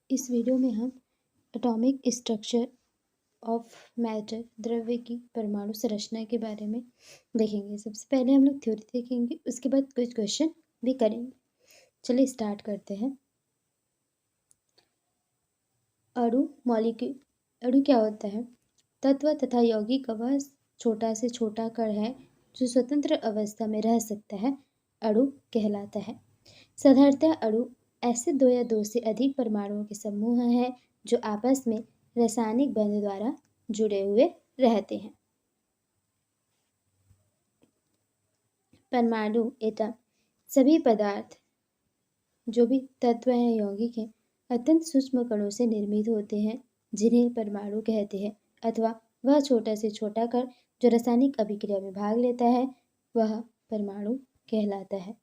इस वीडियो में हम एटॉमिक स्ट्रक्चर ऑफ मैटर द्रव्य की परमाणु संरचना के बारे में देखेंगे। सबसे पहले हम लोग थ्योरी देखेंगे, उसके बाद कुछ क्वेश्चन भी करेंगे। चलिए स्टार्ट करते हैं। अणु मॉलिक्यूल। अणु क्या होता है? तत्व तथा यौगिक का वह छोटा से छोटा कण है जो स्वतंत्र अवस्था में रह सकता है, अणु कहलाता है। साधारणतः अणु ऐसे दो या दो से अधिक परमाणुओं के समूह हैं जो आपस में रासायनिक बंध द्वारा जुड़े हुए रहते हैं। परमाणु एटम सभी पदार्थ जो भी तत्व हैं, यौगिक हैं, अत्यंत सूक्ष्म कणों से निर्मित होते हैं जिन्हें परमाणु कहते हैं, अथवा वह छोटा से छोटा कण जो रासायनिक अभिक्रिया में भाग लेता है वह परमाणु कहलाता है।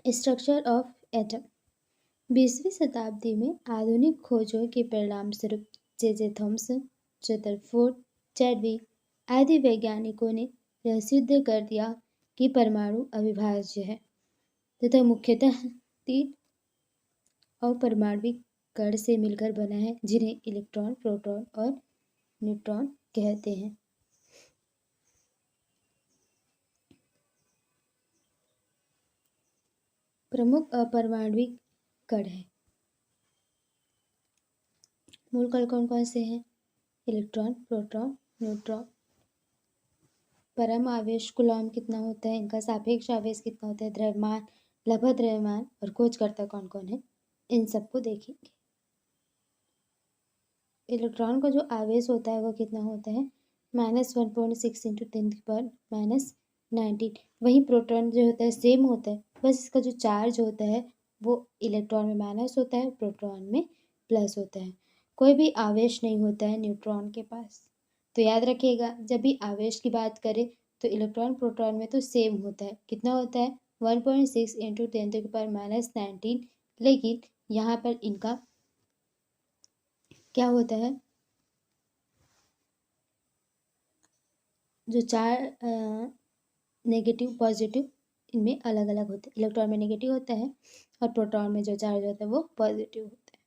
Structure of atom. 20वीं शताब्दी में आधुनिक खोजों के परिणामस्वरूप जे थॉमसन, रदरफोर्ड, चैडविक आदि वैज्ञानिकों ने यह सिद्ध कर दिया कि परमाणु अविभाज्य है तथा मुख्यतः 3 अपरमाणविक कण से मिलकर बना है जिन्हें इलेक्ट्रॉन, प्रोटॉन और न्यूट्रॉन कहते हैं। प्रमुख अपरमाणविक कण है। मूल कण कौन कौन से हैं? Electron, proton, neutron. परम आवेश कूलॉम कितना होता है? इनका सापेक्ष आवेश कितना होता है? द्रव्यमान, लभा द्रव्यमान और खोजकर्ता कौन कौन है, इन सबको देखेंगे। इलेक्ट्रॉन का जो आवेश होता है वो कितना होता है? -1.6 × 10⁻19। वहीं प्रोटॉन जो होता है सेम होता है, बस इसका जो चार्ज होता है वो इलेक्ट्रॉन में माइनस होता है, प्रोटॉन में प्लस होता है। कोई भी आवेश नहीं होता है न्यूट्रॉन के पास। तो याद रखिएगा, जब भी आवेश की बात करें तो इलेक्ट्रॉन प्रोटॉन में तो सेम होता है। कितना होता है? 1.6 × 10⁻19। लेकिन यहाँ पर इनका क्या होता है, जो चार नेगेटिव पॉजिटिव इनमें अलग अलग होते हैं। इलेक्ट्रॉन में नेगेटिव होता है और प्रोटॉन में जो चार्ज होता है वो पॉजिटिव होता है।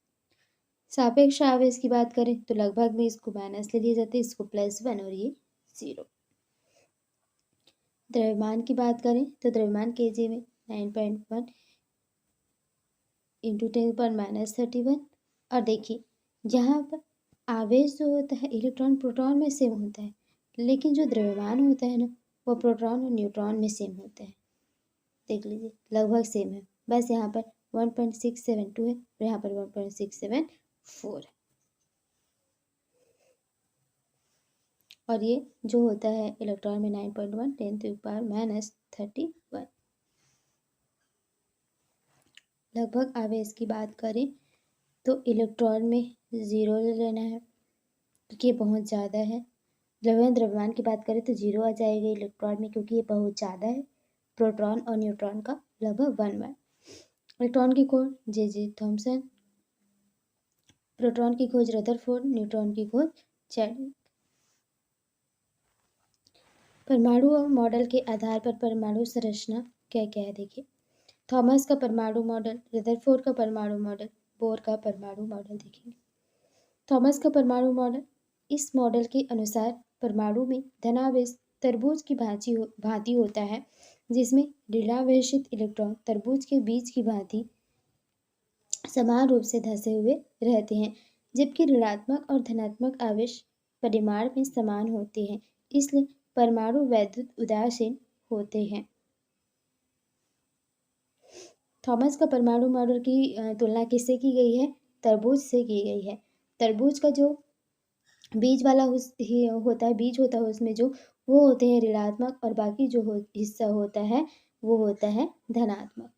सापेक्ष आवेश की बात करें तो लगभग में इसको माइनस ले लिया जाता है, इसको +1 और ये 0। द्रव्यमान की बात करें तो द्रव्यमान केजी में 9.1 × 10⁻31। और देखिए यहाँ पर आवेश जो होता है इलेक्ट्रॉन प्रोटॉन में सेम होता है, लेकिन जो द्रव्यमान होता है ना वो प्रोटॉन और न्यूट्रॉन में सेम होता है। देख लीजिए लगभग सेम है, बस यहाँ पर 1.672 है और यहाँ पर 1.674 है। और ये जो होता है इलेक्ट्रॉन में 9.1 × 10⁻31। लगभग आवेश की बात करें तो इलेक्ट्रॉन में 0 ले लेना है क्योंकि ये बहुत ज़्यादा है। द्रव्यमान की बात करें तो 0 आ जाएगा इलेक्ट्रॉन में क्योंकि ये बहुत ज़्यादा है। प्रोटॉन और न्यूट्रॉन का लगभग 1:1। इलेक्ट्रॉन की खोज जे थॉमसन, प्रोटॉन की खोज रदरफोर्ड, न्यूट्रॉन की खोज चैडविक। परमाणु और मॉडल के आधार पर परमाणु संरचना क्या क्या है देखिए। थॉमस का परमाणु मॉडल, रदरफोर्ड का परमाणु मॉडल, बोर का परमाणु मॉडल देखेंगे। थॉमस का परमाणु मॉडल। इस मॉडल के अनुसार परमाणु में धनावेश तरबूज की भांति होता है, जिसमें ऋणावेशित इलेक्ट्रॉन तरबूज के बीज की भांति समान रूप से धंसे हुए रहते हैं, जबकि ऋणात्मक और धनात्मक आवेश परिमाण में समान होते हैं, इसलिए परमाणु वैद्युत उदासीन होते हैं। थॉमस का परमाणु मॉडल की तुलना किससे की गई है? तरबूज से की गई है। तरबूज का जो बीज वाला होता है, बीज होता है उसमें जो वो होते हैं ऋणात्मक और बाकी जो हिस्सा होता है वो होता है धनात्मक।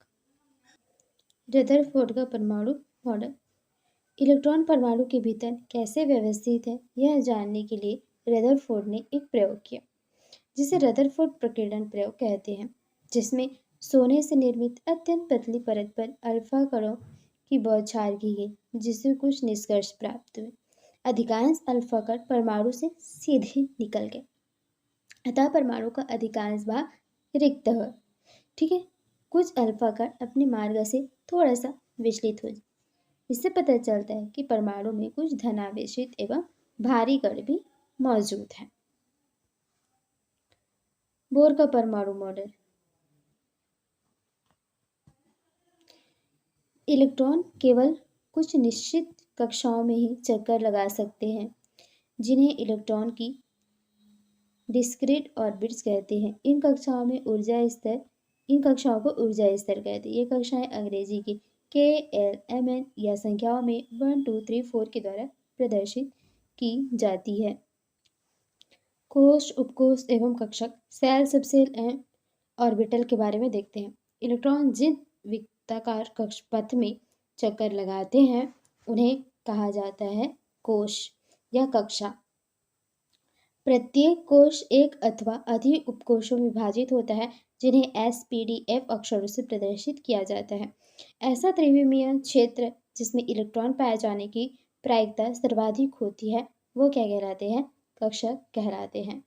रदरफोर्ड का परमाणु मॉडल। इलेक्ट्रॉन परमाणु के भीतर कैसे व्यवस्थित है यह जानने के लिए रदरफोर्ड ने एक प्रयोग किया जिसे रदरफोर्ड प्रकीर्णन प्रयोग कहते हैं, जिसमें सोने से निर्मित अत्यंत पतली परत पर अल्फा कणों की बौछार की गई, जिससे कुछ निष्कर्ष प्राप्त हुए। अधिकांश अल्फा कण परमाणु से सीधे निकल गए, अतः परमाणु का अधिकांश भाग रिक्त है। ठीक है, कुछ अल्फा कण अपने मार्ग से थोड़ा सा विचलित हो जाए। इससे पता चलता है कि परमाणु में कुछ धनावेशित एवं भारी कण भी मौजूद हैं। बोर का परमाणु मॉडल। इलेक्ट्रॉन केवल कुछ निश्चित कक्षाओं में ही चक्कर लगा सकते हैं, जिन्हें इलेक्ट्रॉन की डिस्क्रीट ऑर्बिट्स कहते हैं। इन कक्षाओं को ऊर्जा स्तर कहते हैं। ये कक्षाएं अंग्रेजी के KL, MN या संख्याओं में 1, 2, 3, 4 के द्वारा प्रदर्शित की जाती है। कोश, उपकोश एवं कक्षक, सेल, सबसेल एवं ऑर्बिटल के बारे में देखते हैं। इलेक्ट्रॉन जिन वृत्ताकार कक्षपथ में चक्कर लगाते हैं उन्हें कहा जाता है कोश या कक्षा। प्रत्येक कोश एक अथवा अधिक उपकोशों में विभाजित होता है, जिन्हें SPDF अक्षरों से प्रदर्शित किया जाता है। ऐसा त्रिविमीय क्षेत्र जिसमें इलेक्ट्रॉन पाए जाने की प्रायिकता सर्वाधिक होती है वो क्या कहलाते हैं? कक्षक कहलाते हैं।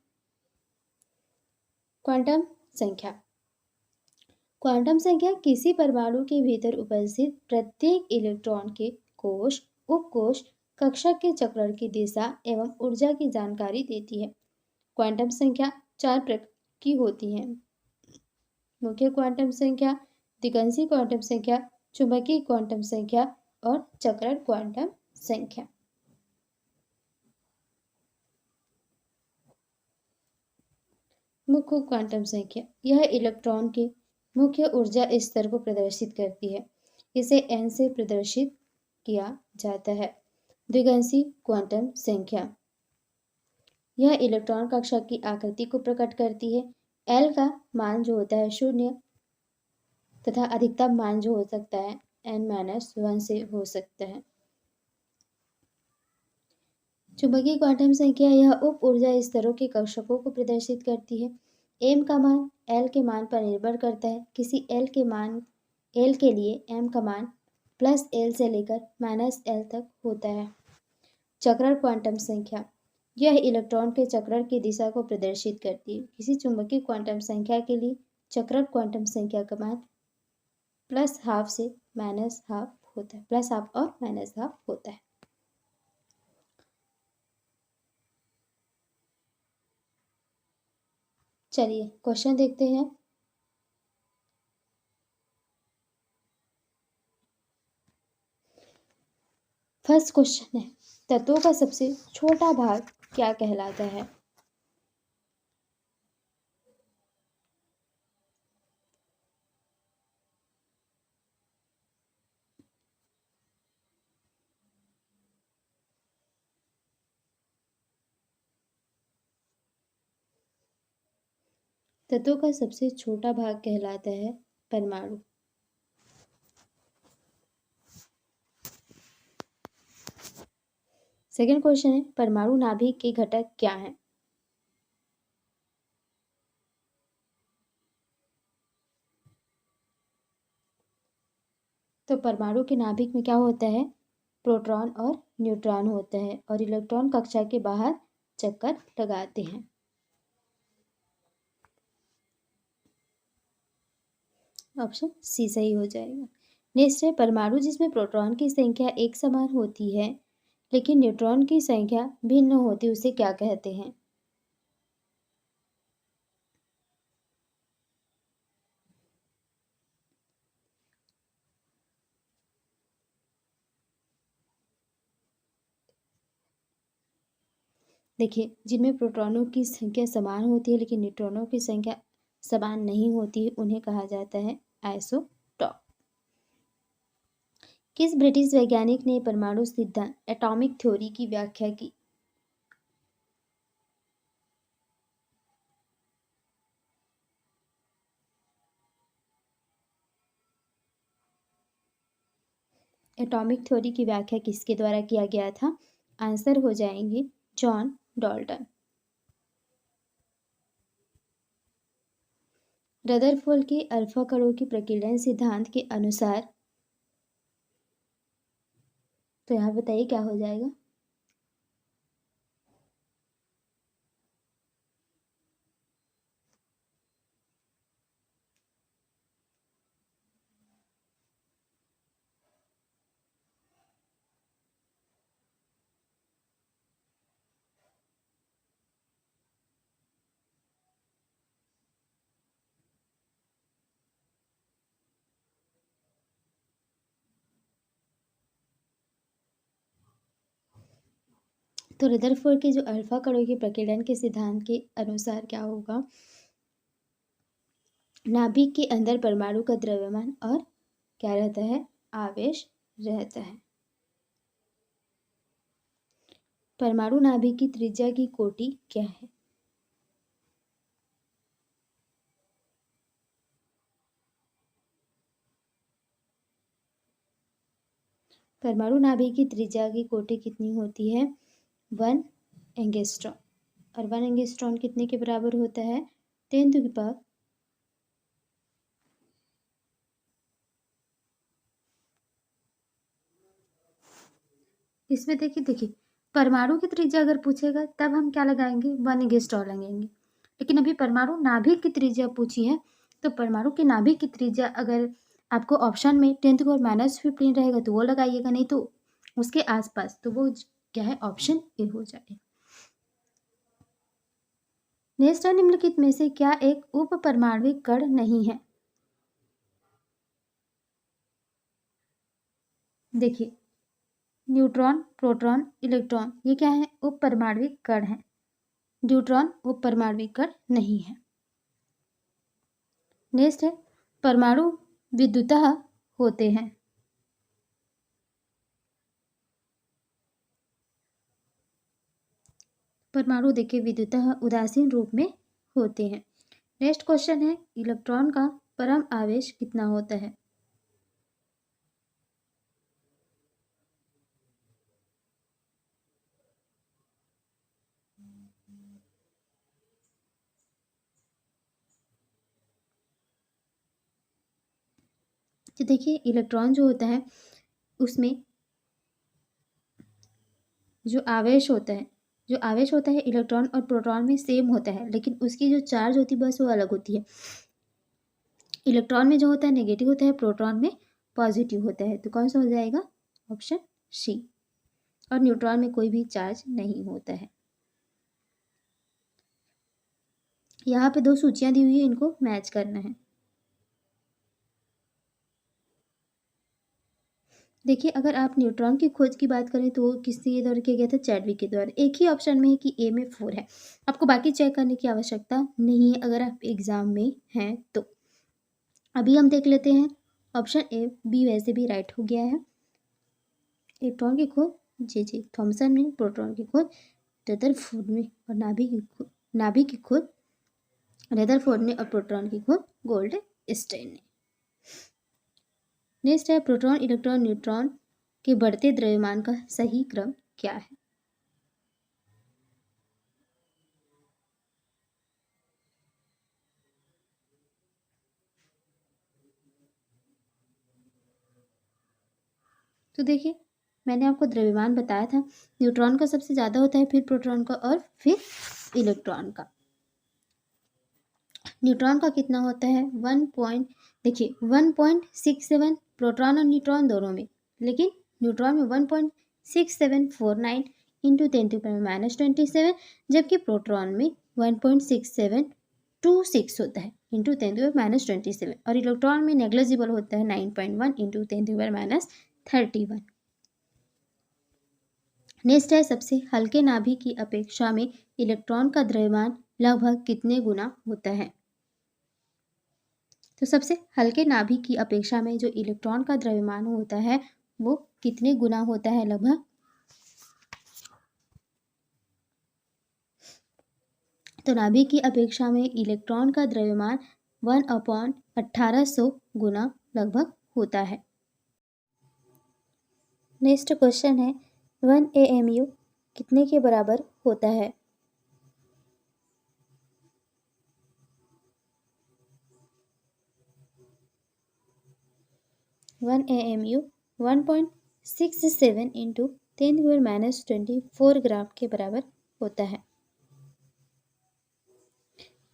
क्वांटम संख्या। क्वांटम संख्या किसी परमाणु के भीतर उपस्थित प्रत्येक इलेक्ट्रॉन के कोश, उपकोश, कक्षक के चक्रण की दिशा एवं ऊर्जा की जानकारी देती है। क्वांटम संख्या 4 प्रकार की होती है। मुख्य क्वांटम संख्या, दिगंशी क्वांटम संख्या, चुंबकीय क्वांटम संख्या और चक्रण क्वांटम संख्या। मुख्य क्वांटम संख्या यह इलेक्ट्रॉन के मुख्य ऊर्जा स्तर को प्रदर्शित करती है। इसे n से प्रदर्शित किया जाता है। द्विगंशी क्वांटम संख्या यह इलेक्ट्रॉन कक्षक की आकृति को प्रकट करती है। L का मान जो होता है 0 तथा अधिकतम मान जो हो सकता है n-1 से हो सकता है। चुंबकीय क्वांटम संख्या यह उप ऊर्जा स्तरों के कक्षकों को प्रदर्शित करती है। m का मान L के मान पर निर्भर करता है। किसी L के लिए m का मान +L से लेकर -L तक होता है। चक्रण क्वांटम संख्या यह इलेक्ट्रॉन के चक्रण की दिशा को प्रदर्शित करती है। किसी चुंबकीय क्वांटम संख्या के लिए चक्रण क्वांटम संख्या का मान +12 से -12 होता है, +12 और -12 होता है। चलिए क्वेश्चन देखते हैं। फर्स्ट क्वेश्चन है, तत्वों का सबसे छोटा भाग क्या कहलाता है? तत्वों का सबसे छोटा भाग कहलाता है परमाणु। सेकेंड क्वेश्चन है, परमाणु नाभिक के घटक क्या हैं? तो परमाणु के नाभिक में क्या होता है? प्रोटॉन और न्यूट्रॉन होता है और इलेक्ट्रॉन कक्षा के बाहर चक्कर लगाते हैं। ऑप्शन सी सही हो जाएगा। नेक्स्ट है, परमाणु जिसमें प्रोटॉन की संख्या एक समान होती है लेकिन न्यूट्रॉन की संख्या भिन्न होती है उसे क्या कहते हैं? देखिए, जिनमें प्रोटॉनों की संख्या समान होती है लेकिन न्यूट्रॉनों की संख्या समान नहीं होती है उन्हें कहा जाता है आइसोटॉप। किस ब्रिटिश वैज्ञानिक ने परमाणु सिद्धांत एटॉमिक थ्योरी की व्याख्या की? एटॉमिक थ्योरी की व्याख्या किसके द्वारा किया गया था? आंसर हो जाएंगे जॉन डाल्टन। रदरफोर्ड के अल्फा कणों की प्रकीर्णन सिद्धांत के अनुसार, तो यहाँ बताइए क्या हो जाएगा? तो रदरफोर्ड के जो अल्फा कणों के प्रकीर्णन के सिद्धांत के अनुसार क्या होगा, नाभिक के अंदर परमाणु का द्रव्यमान और क्या रहता है, आवेश रहता है। परमाणु नाभिक की त्रिज्या की कोटि क्या है? परमाणु नाभिक की त्रिज्या की कोटि कितनी होती है? 1 एंगस्ट्रॉन। और 1 एंगस्ट्रॉन कितने के बराबर होता है? 10 टू द पावर। इसमें देखिए परमाणु की त्रिज्या अगर पूछेगा तब हम क्या लगाएंगे, 1 एंगस्ट्रॉन लगाएंगे। लेकिन अभी परमाणु नाभिक की त्रिज्या पूछी है, तो परमाणु के नाभिक की त्रिज्या अगर आपको ऑप्शन में 10⁻⁻15 रहेगा तो वो लगाइएगा, नहीं तो उसके आसपास, तो वो क्या है, ऑप्शन ए हो जाएगा। नेक्स्ट है, निम्नलिखित में से क्या एक उप परमाणविक कण नहीं है? देखिए न्यूट्रॉन, प्रोटॉन, इलेक्ट्रॉन, ये क्या है, उप परमाणविक कण है। न्यूट्रॉन उप परमाणविक कण नहीं है। नेक्स्ट है, परमाणु विद्युतः होते हैं। परमाणु देखिए विद्युतः उदासीन रूप में होते हैं। नेक्स्ट क्वेश्चन है, इलेक्ट्रॉन का परम आवेश कितना होता है? तो देखिए इलेक्ट्रॉन जो होता है उसमें जो आवेश होता है इलेक्ट्रॉन और प्रोटॉन में सेम होता है, लेकिन उसकी जो चार्ज होती है बस वो अलग होती है। इलेक्ट्रॉन में जो होता है नेगेटिव होता है, प्रोटॉन में पॉजिटिव होता है। तो कौन सा हो जाएगा, ऑप्शन सी। और न्यूट्रॉन में कोई भी चार्ज नहीं होता है। यहाँ पे 2 सूचियां दी हुई है, इनको मैच करना है। देखिए अगर आप न्यूट्रॉन की खोज की बात करें तो वो किसके द्वारा किया गया था, चैडविक के द्वारा। एक ही ऑप्शन में है कि ए में 4 है, आपको बाकी चेक करने की आवश्यकता नहीं है अगर आप एग्जाम में हैं तो। अभी हम देख लेते हैं ऑप्शन ए, बी वैसे भी राइट हो गया है। इलेक्ट्रॉन की खोज जी थॉमसन ने, प्रोटॉन की खोज रदरफोर्ड ने, और नाभिक की खोज रदरफोर्ड ने, और प्रोटॉन की खोज गोल्डस्टीन ने। नेक्स्ट है, प्रोटॉन, इलेक्ट्रॉन, न्यूट्रॉन के बढ़ते द्रव्यमान का सही क्रम क्या है? तो देखिए मैंने आपको द्रव्यमान बताया था, न्यूट्रॉन का सबसे ज़्यादा होता है, फिर प्रोटॉन का, और फिर इलेक्ट्रॉन का। न्यूट्रॉन का कितना होता है, 1.67 प्रोटॉन और न्यूट्रॉन दोनों में, लेकिन न्यूट्रॉन में 1.6749 इंटू 10⁻⁻27, जबकि प्रोटॉन में 1.6726 होता है इंटू 10⁻⁻27, और इलेक्ट्रॉन में नेग्लिजिबल होता है 9.1 इंटू 10⁻31। नेक्स्ट है, सबसे हल्के नाभिक की अपेक्षा में इलेक्ट्रॉन का द्रव्यमान लगभग कितने गुना होता है? तो सबसे हल्के नाभिक की अपेक्षा में जो इलेक्ट्रॉन का द्रव्यमान होता है वो कितने गुना होता है लगभग? तो नाभिक की अपेक्षा में इलेक्ट्रॉन का द्रव्यमान 1/1800 गुना लगभग होता है। नेक्स्ट क्वेश्चन है, 1 AMU कितने के बराबर होता है? वन AMU 1.67 इंटू 10⁻⁻24 ग्राम के बराबर होता है।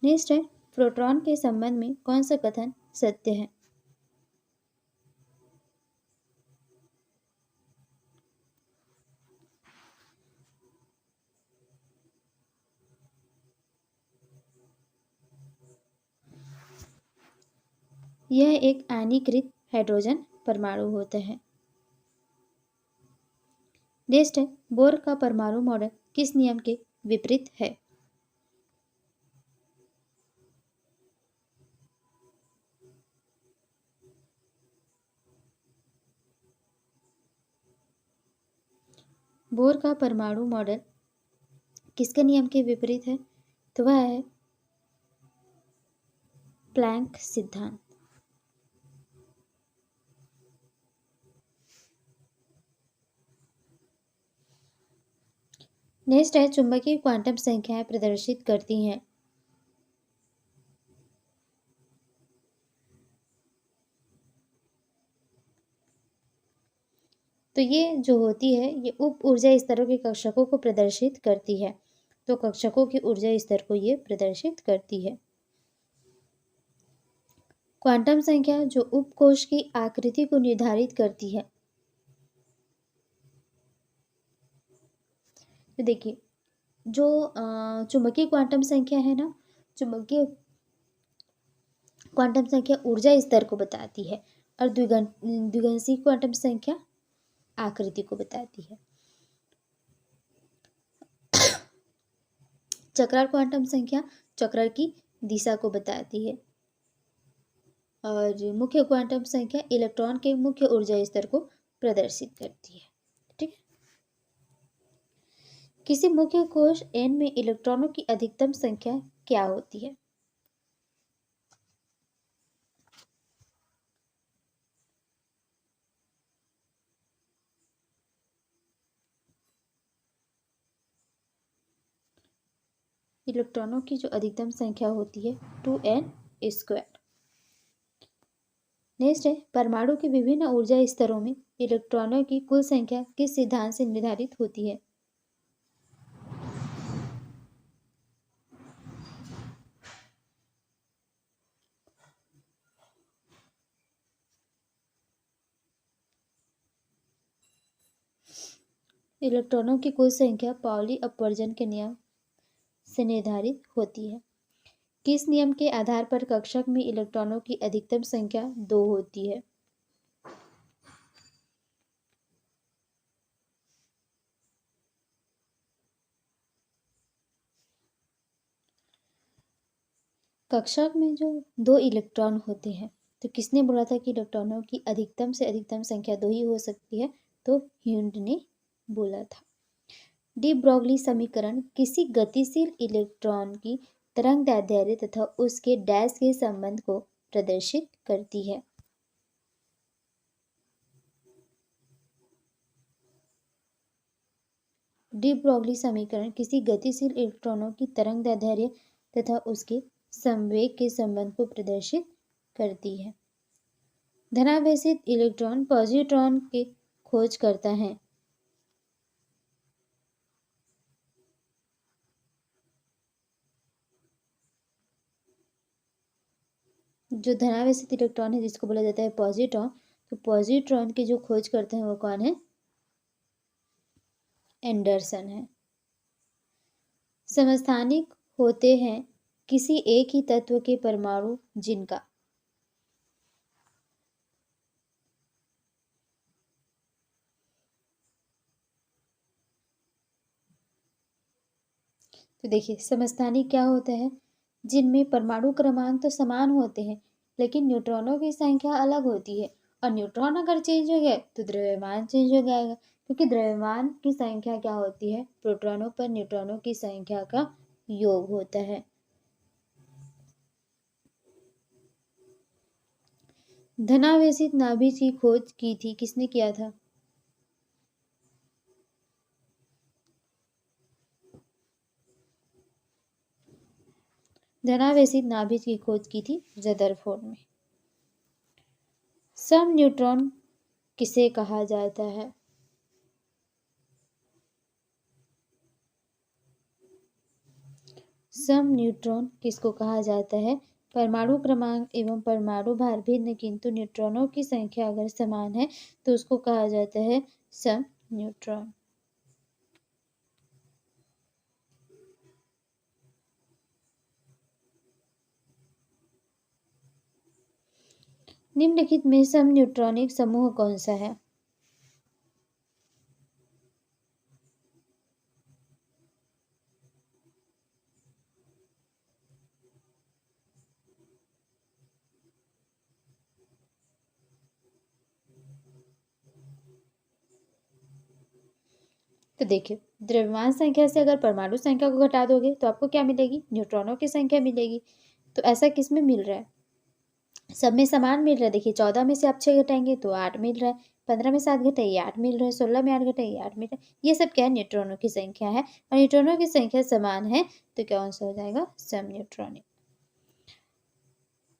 नेक्स्ट है, प्रोटॉन के संबंध में कौन सा कथन सत्य है? यह एक आयनीकृत हाइड्रोजन परमाणु होता है। नेक्स्ट है, बोर का परमाणु मॉडल किस नियम के विपरीत है? बोर का परमाणु मॉडल किसके नियम के विपरीत है? तो वह है प्लैंक सिद्धांत। नेक्स्ट है, चुंबकीय क्वांटम संख्याएं प्रदर्शित करती हैं। तो ये जो होती है ये उप ऊर्जा स्तरों के कक्षकों को प्रदर्शित करती है। तो कक्षकों की ऊर्जा स्तर को ये प्रदर्शित करती है। क्वांटम संख्या जो उपकोश की आकृति को निर्धारित करती है। तो देखिए, जो चुंबकीय क्वांटम संख्या है ना, चुंबकीय क्वांटम संख्या ऊर्जा स्तर को बताती है और द्विगंशीय क्वांटम संख्या आकृति को बताती है। चक्रार क्वांटम संख्या चक्र की दिशा को बताती है और मुख्य क्वांटम संख्या इलेक्ट्रॉन के मुख्य ऊर्जा स्तर को प्रदर्शित करती है। ठीक है। किसी मुख्य कोश n में इलेक्ट्रॉनों की अधिकतम संख्या क्या होती है? इलेक्ट्रॉनों की जो अधिकतम संख्या होती है 2n²। नेक्स्ट है, परमाणु के विभिन्न ऊर्जा स्तरों में इलेक्ट्रॉनों की कुल संख्या किस सिद्धांत से निर्धारित होती है? इलेक्ट्रॉनों की कुल संख्या पाउली अपवर्जन के नियम से निर्धारित होती है। किस नियम के आधार पर कक्षक में इलेक्ट्रॉनों की अधिकतम संख्या 2 होती है? कक्षक में जो 2 इलेक्ट्रॉन होते हैं, तो किसने बोला था कि इलेक्ट्रॉनों की अधिकतम से अधिकतम संख्या 2 ही हो सकती है? तो ह्यूंड ने बोला था। डी ब्रॉगली समीकरण किसी गतिशील इलेक्ट्रॉन की तरंगदैर्ध्य तथा उसके डैश के संबंध को प्रदर्शित करती है। डी ब्रॉगली समीकरण किसी गतिशील इलेक्ट्रॉनों की तरंगदैर्ध्य तथा उसके संवेग के संबंध को प्रदर्शित करती है। धनावेशित इलेक्ट्रॉन पॉजिट्रॉन की खोज करता है। जो धनावेशित इलेक्ट्रॉन है जिसको बोला जाता है पॉजिट्रॉन, तो पॉजिट्रॉन की जो खोज करते हैं वो कौन है? एंडरसन है। समस्थानिक होते हैं किसी एक ही तत्व के परमाणु जिनका तो देखिए, समस्थानिक क्या होता है? जिनमें परमाणु क्रमांक तो समान होते हैं लेकिन न्यूट्रॉनों की संख्या अलग होती है। और न्यूट्रॉन अगर चेंज हो गया तो द्रव्यमान चेंज हो जाएगा, क्योंकि द्रव्यमान की संख्या क्या होती है? प्रोटॉनों पर न्यूट्रॉनों की संख्या का योग होता है। धनावेशित नाभिक की खोज की थी किसने किया था? धनावेशित नाभिक की खोज की थी रदरफोर्ड में। सम न्यूट्रॉन किसे कहा जाता है? सम न्यूट्रॉन किसको कहा जाता है? परमाणु क्रमांक एवं परमाणु भार भिन्न किंतु न्यूट्रॉनों की संख्या अगर समान है तो उसको कहा जाता है सम न्यूट्रॉन। निम्नलिखित में सम न्यूट्रॉनिक समूह कौन सा है? तो देखिए, द्रव्यमान संख्या से अगर परमाणु संख्या को घटा दोगे तो आपको क्या मिलेगी? न्यूट्रॉनों की संख्या मिलेगी। तो ऐसा किस में मिल रहा है? सब में समान मिल रहा है। देखिए 14 में से आप 6 घटाएंगे तो 8 मिल रहा है, 15 में 7 घटाइए 8 मिल रहा है, 16 में 8 घटाइए 8 मिल रहा है। ये सब क्या है? न्यूट्रॉनों की संख्या है, और न्यूट्रॉनों की संख्या समान है तो क्या आंसर हो जाएगा? सम न्यूट्रॉनिक।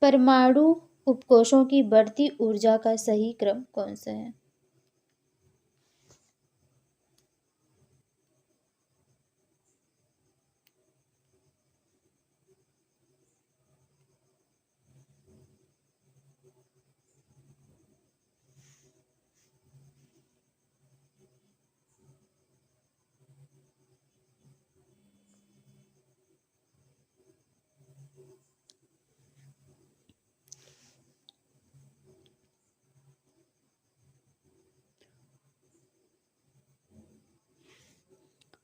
परमाणु उपकोषों की बढ़ती ऊर्जा का सही क्रम कौन सा है?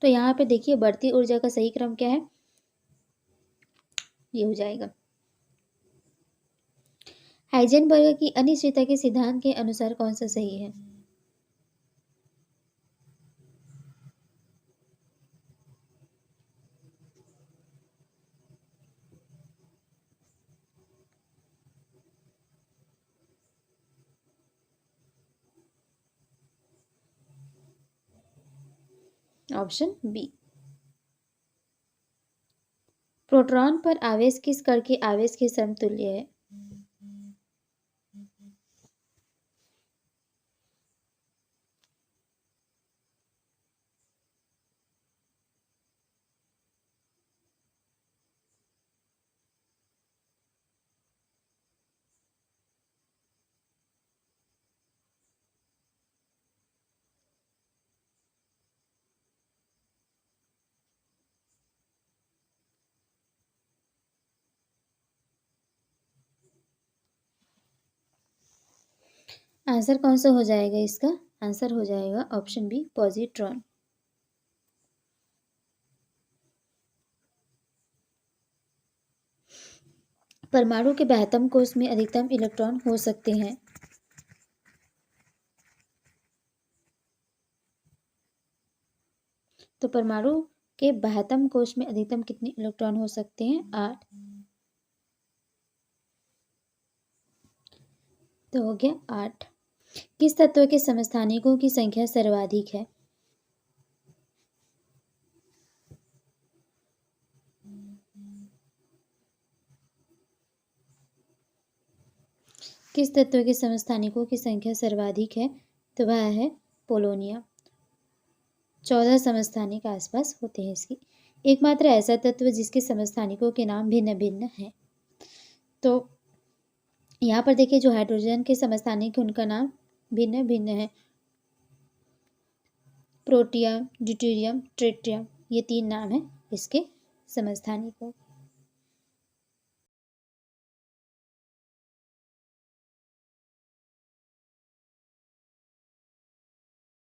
तो यहाँ पे देखिए बढ़ती ऊर्जा का सही क्रम क्या है? ये हो जाएगा, हाइजेनबर्ग की अनिश्चितता के सिद्धांत के अनुसार कौन सा सही है? Option B. प्रोटॉन पर आवेश किस कण के आवेश के समतुल्य है? आंसर कौन सा हो जाएगा इसका? आंसर हो जाएगा ऑप्शन बी, पॉजिट्रॉन। परमाणु के बाह्यतम कोश में अधिकतम इलेक्ट्रॉन हो सकते हैं? तो परमाणु के बाह्यतम कोश में अधिकतम कितने इलेक्ट्रॉन हो सकते हैं? 8। तो हो गया 8। किस तत्व के समस्थानिकों की संख्या सर्वाधिक है? किस तत्व के समस्थानिकों की संख्या सर्वाधिक है? तो वह है पोलोनियम। 14 समस्थानिक आसपास होते हैं इसकी। एकमात्र ऐसा तत्व जिसके समस्थानिकों के नाम भिन्न भिन्न हैं। तो यहाँ पर देखिए जो हाइड्रोजन के समस्थानिक उनका नाम भिन्न भिन्न है। प्रोटियम, ड्यूटेरियम, ट्रिटियम, ये 3 नाम हैं इसके समस्थानिकों।